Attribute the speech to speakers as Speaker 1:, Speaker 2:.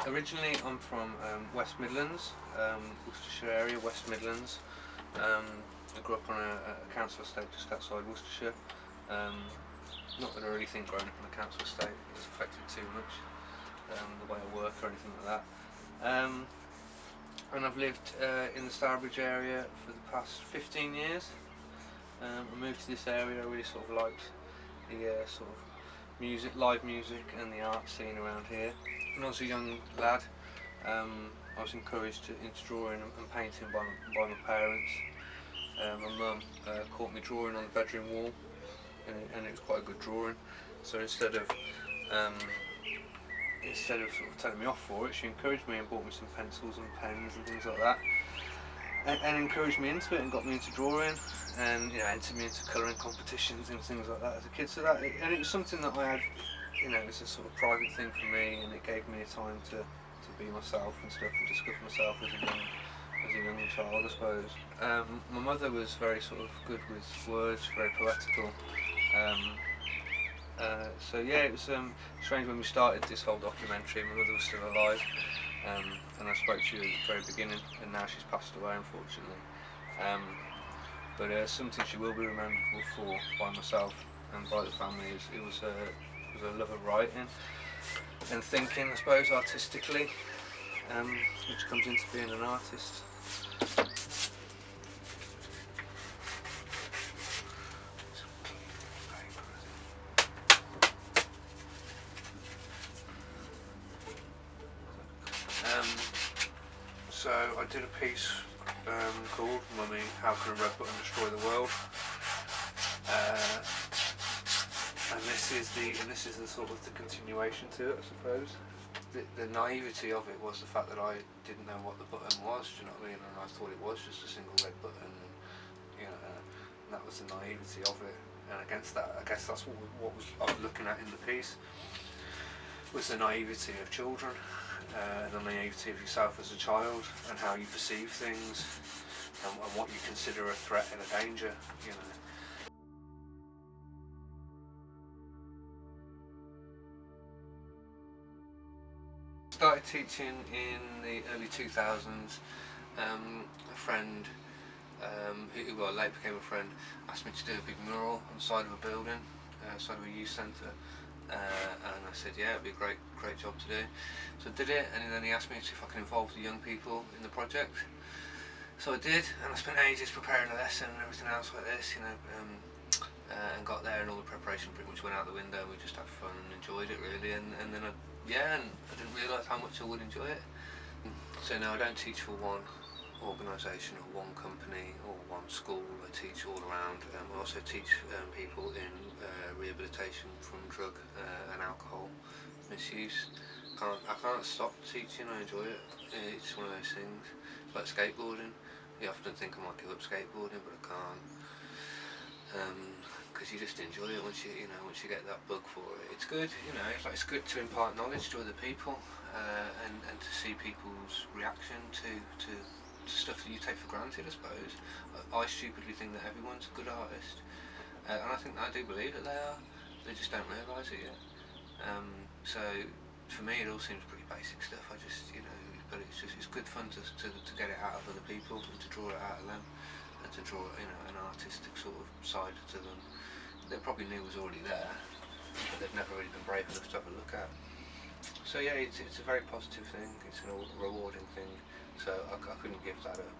Speaker 1: Originally I'm from West Midlands, Worcestershire area, West Midlands. I grew up on a council estate just outside Worcestershire. Not that I really think growing up on a council estate has affected too much the way I work or anything like that. And I've lived in the Stourbridge area for the past 15 years. I moved to this area. I really sort of liked the sort of live music and the art scene around here. When I was a young lad, I was encouraged into drawing and painting by my parents. My mum caught me drawing on the bedroom wall, and it was quite a good drawing. So instead of sort of telling me off for it, she encouraged me and bought me some pencils and pens and things like that, and encouraged me into it and got me into drawing, and entered me into colouring competitions and things like that as a kid. So and it was something that I had, it was a sort of private thing for me, and it gave me a time to be myself and stuff, and discover myself as a young child, I suppose. My mother was very sort of good with words, very poetical. So yeah, it was strange when we started this whole documentary. My mother was still alive, and I spoke to her at the very beginning, and now she's passed away, unfortunately. But something she will be remembered for by myself and by the family is it was a love of writing and thinking, I suppose, artistically, which comes into being an artist. So I did a piece called "Mummy, How Can a Red Button Destroy the World?" And this is the sort of the continuation to it, I suppose. The naivety of it was the fact that I didn't know what the button was. Do you know what I mean? And I thought it was just a single red button, and that was the naivety of it. And against that, I guess that's what I was looking at in the piece, was the naivety of children. The naivety of yourself as a child, and how you perceive things, and what you consider a threat and a danger. Started teaching in the early 2000s. A friend, who later became a friend, asked me to do a big mural on the side of a building, side of a youth centre. And I said, yeah, it'd be a great job to do. So I did it, and then he asked me if I could involve the young people in the project. So I did, and I spent ages preparing a lesson and everything else like this, and got there, and all the preparation pretty much went out the window, and we just had fun and enjoyed it really. And then I didn't realise how much I would enjoy it. So now I don't teach for one organisation or one company or one school. I teach all around. I also teach people in rehabilitation from drug and alcohol misuse. I can't stop teaching. I enjoy it. It's one of those things. It's like skateboarding. You often think I might give up skateboarding, but I can't, because you just enjoy it once you get that bug for it. It's good. It's good to impart knowledge to other people, and to see people's reaction to stuff that you take for granted, I suppose. I stupidly think that everyone's a good artist, and I do believe that they are. They just don't realise it yet. So for me, it all seems pretty basic stuff. But it's good fun to get it out of other people, and to draw it out of them, and to draw an artistic sort of side to them they probably knew was already there, but they've never really been brave enough to have a look at. So yeah, it's a very positive thing. It's a rewarding thing. So I couldn't give that up.